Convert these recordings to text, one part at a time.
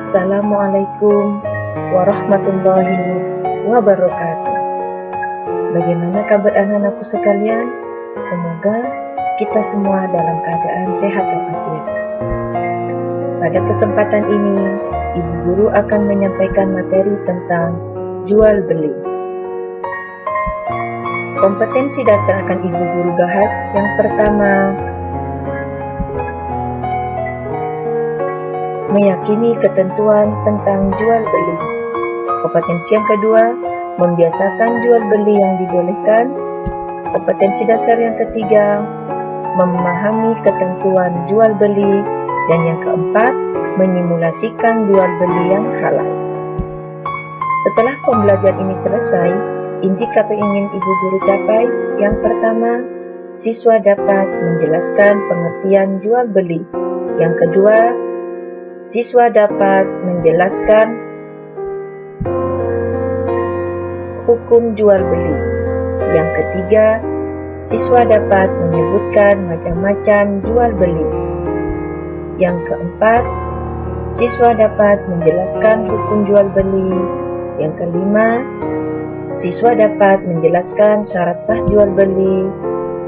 Assalamualaikum warahmatullahi wabarakatuh. Bagaimana kabar anak-anakku sekalian? Semoga kita semua dalam keadaan sehat walafiat. Pada kesempatan ini, Ibu Guru akan menyampaikan materi tentang jual beli. Kompetensi dasar akan Ibu Guru bahas. Yang pertama, meyakini ketentuan tentang jual beli. Kompetensi yang kedua, membiasakan jual beli yang dibolehkan. Kompetensi dasar yang ketiga, memahami ketentuan jual beli. Dan yang keempat, menyimulasikan jual beli yang halal. Setelah pembelajaran ini selesai, indikator ingin Ibu Guru capai. Yang pertama, siswa dapat menjelaskan pengertian jual beli. Yang kedua, siswa dapat menjelaskan hukum jual beli. Yang ketiga, siswa dapat menyebutkan macam-macam jual beli. Yang keempat, siswa dapat menjelaskan hukum jual beli. Yang kelima, siswa dapat menjelaskan syarat sah jual beli.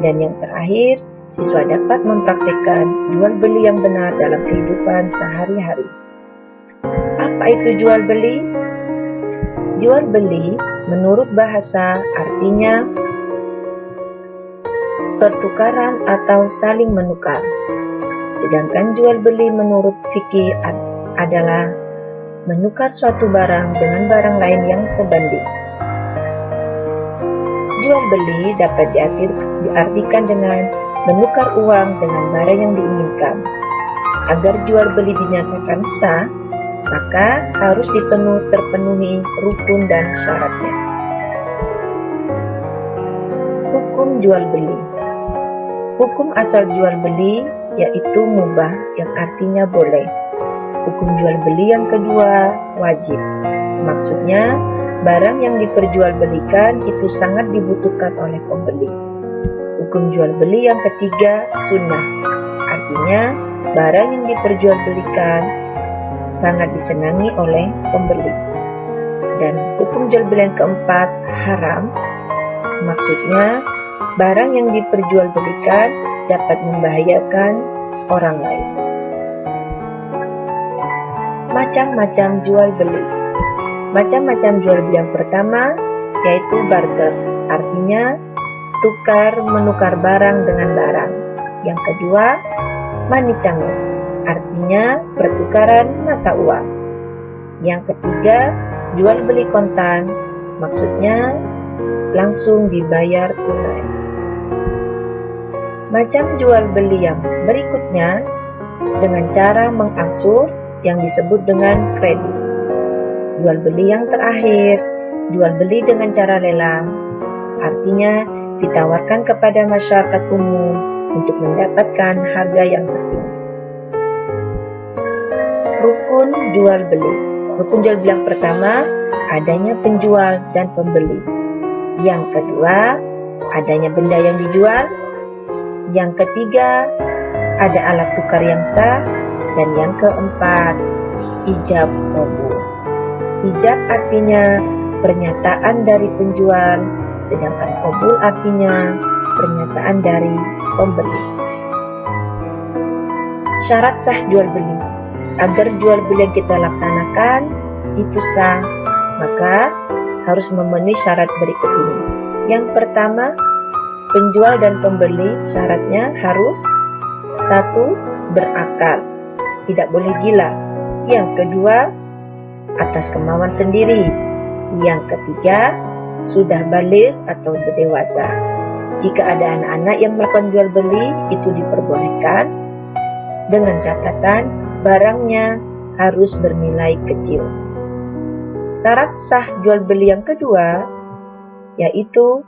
Dan yang terakhir, siswa dapat mempraktikkan jual beli yang benar dalam kehidupan sehari-hari. Apa itu jual beli? Jual beli menurut bahasa artinya pertukaran atau saling menukar. Sedangkan jual beli menurut fikih adalah menukar suatu barang dengan barang lain yang sebanding. Jual beli dapat diartikan dengan menukar uang dengan barang yang diinginkan. Agar jual beli dinyatakan sah, maka harus terpenuhi rukun dan syaratnya. Hukum jual beli. Hukum asal jual beli yaitu mubah, yang artinya boleh. Hukum jual beli yang kedua, wajib. Maksudnya, barang yang diperjualbelikan itu sangat dibutuhkan oleh pembeli. Hukum jual beli yang ketiga, sunnah. Artinya, barang yang diperjualbelikan sangat disenangi oleh pembeli. Dan hukum jual beli yang keempat, haram. Maksudnya, barang yang diperjualbelikan dapat membahayakan orang lain. Macam-macam jual beli. Macam-macam jual beli yang pertama yaitu barter. Artinya, menukar barang dengan barang. Yang kedua, manicango, artinya pertukaran mata uang. Yang ketiga, jual beli kontan, maksudnya langsung dibayar tunai. Macam jual beli yang berikutnya dengan cara mengangsur yang disebut dengan kredit. Jual beli yang terakhir, jual beli dengan cara lelang, artinya ditawarkan kepada masyarakat umum untuk mendapatkan harga yang tertinggi. Rukun jual beli. Rukun jual beli yang pertama, adanya penjual dan pembeli. Yang kedua, adanya benda yang dijual. Yang ketiga, ada alat tukar yang sah. Dan yang keempat, ijab qabul. Ijab artinya pernyataan dari penjual, sedangkan qabul artinya pernyataan dari pembeli. Syarat sah jual beli. Agar jual beli yang kita laksanakan itu sah, maka harus memenuhi syarat berikut ini. Yang pertama, penjual dan pembeli syaratnya harus 1. Berakal, tidak boleh gila. Yang kedua, atas kemauan sendiri. Yang ketiga, sudah balik atau berdewasa. Jika ada anak-anak yang melakukan jual beli, itu diperbolehkan dengan catatan barangnya harus bernilai kecil. Syarat sah jual beli yang kedua yaitu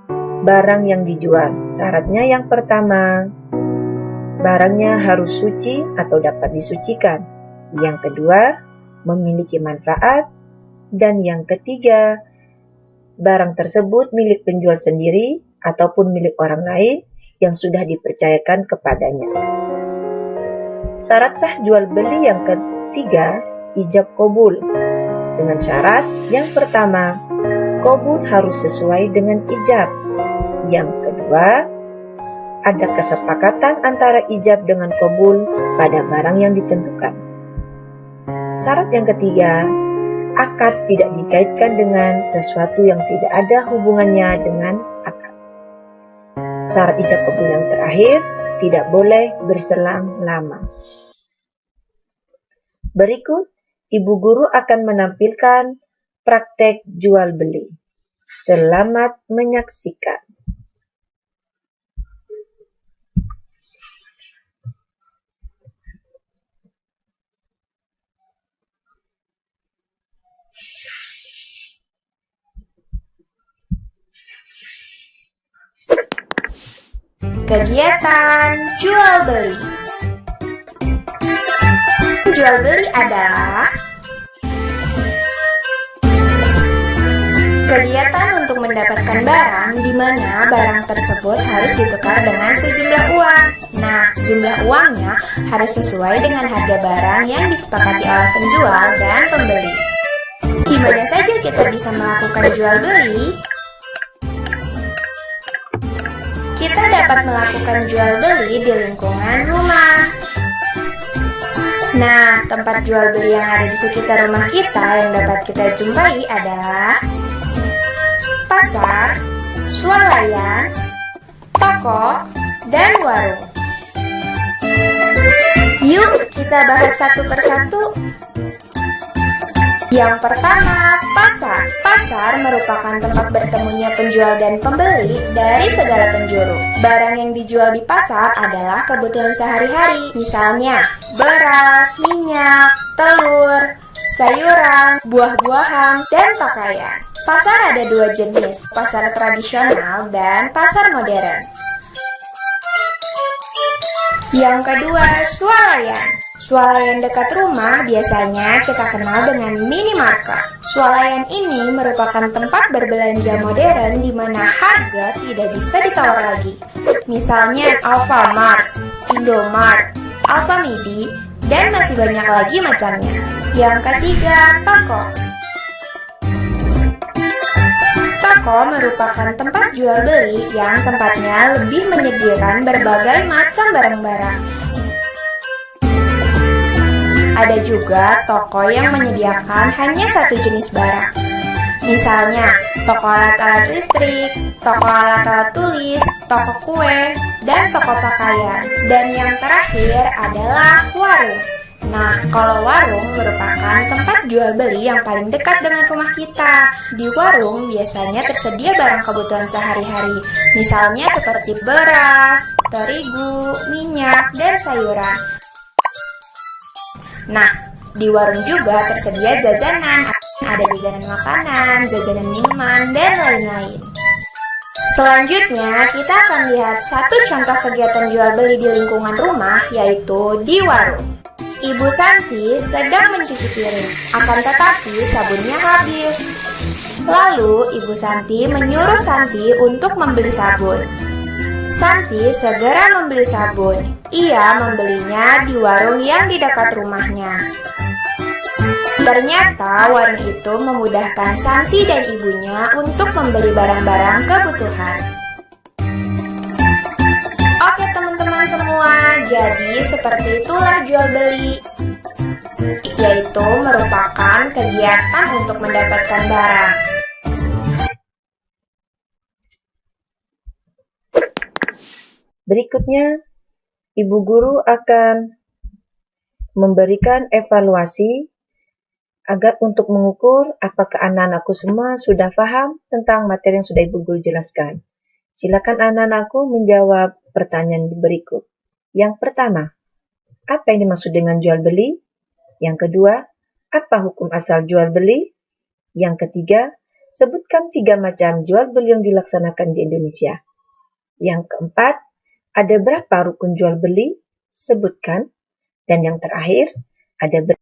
barang yang dijual. Syaratnya yang pertama, barangnya harus suci atau dapat disucikan. Yang kedua, memiliki manfaat. Dan yang ketiga, barang tersebut milik penjual sendiri ataupun milik orang lain yang sudah dipercayakan kepadanya. Syarat sah jual beli yang ketiga ijab kabul dengan syarat yang pertama, kabul harus sesuai dengan ijab. Yang kedua, ada kesepakatan antara ijab dengan kabul pada barang yang ditentukan. Syarat yang ketiga, akad tidak dikaitkan dengan sesuatu yang tidak ada hubungannya dengan akad. Syarat ijab kabul yang terakhir, tidak boleh berselang lama. Berikut, Ibu Guru akan menampilkan praktek jual beli. Selamat menyaksikan. Kegiatan jual beli. Jual beli adalah kegiatan untuk mendapatkan barang di mana barang tersebut harus ditukar dengan sejumlah uang. Nah, jumlah uangnya harus sesuai dengan harga barang yang disepakati oleh penjual dan pembeli. Di mana saja kita bisa melakukan jual beli? Kita dapat melakukan jual beli di lingkungan rumah. Nah, tempat jual beli yang ada di sekitar rumah kita yang dapat kita jumpai adalah pasar, swalayan, toko, dan warung. Yuk kita bahas satu persatu. Yang pertama, pasar. Pasar merupakan tempat bertemunya penjual dan pembeli dari segala penjuru. Barang yang dijual di pasar adalah kebutuhan sehari-hari, misalnya beras, minyak, telur, sayuran, buah-buahan, dan pakaian. Pasar ada dua jenis, pasar tradisional dan pasar modern. Yang kedua, swalayan. Swalayan dekat rumah biasanya kita kenal dengan minimarket. Swalayan ini merupakan tempat berbelanja modern di mana harga tidak bisa ditawar lagi. Misalnya Alfamart, Indomart, Alfamidi, dan masih banyak lagi macamnya. Yang ketiga, toko. Toko merupakan tempat jual beli yang tempatnya lebih menyediakan berbagai macam barang-barang. Ada juga toko yang menyediakan hanya satu jenis barang. Misalnya, toko alat-alat listrik, toko alat-alat tulis, toko kue, dan toko pakaian. Dan yang terakhir adalah warung. Nah, kalau warung merupakan tempat jual beli yang paling dekat dengan rumah kita. Di warung biasanya tersedia barang kebutuhan sehari-hari, misalnya seperti beras, terigu, minyak, dan sayuran. Nah, di warung juga tersedia jajanan, ada jajanan makanan, jajanan minuman, dan lain-lain. Selanjutnya, kita akan lihat satu contoh kegiatan jual beli di lingkungan rumah, yaitu di warung. Ibu Santi sedang mencuci piring, akan tetapi sabunnya habis. Lalu, Ibu Santi menyuruh Santi untuk membeli sabun. Santi segera membeli sabun. Ia membelinya di warung yang di dekat rumahnya. Ternyata warung itu memudahkan Santi dan ibunya untuk membeli barang-barang kebutuhan. Oke teman-teman semua, jadi seperti itulah jual beli, yaitu merupakan kegiatan untuk mendapatkan barang. Berikutnya, Ibu Guru akan memberikan evaluasi agar untuk mengukur apakah anak-anakku semua sudah paham tentang materi yang sudah Ibu Guru jelaskan. Silakan anak-anakku menjawab pertanyaan berikut. Yang pertama, apa yang dimaksud dengan jual beli? Yang kedua, apa hukum asal jual beli? Yang ketiga, sebutkan 3 macam jual beli yang dilaksanakan di Indonesia. Yang keempat, ada berapa rukun jual beli? Sebutkan. Dan yang terakhir, ada berapa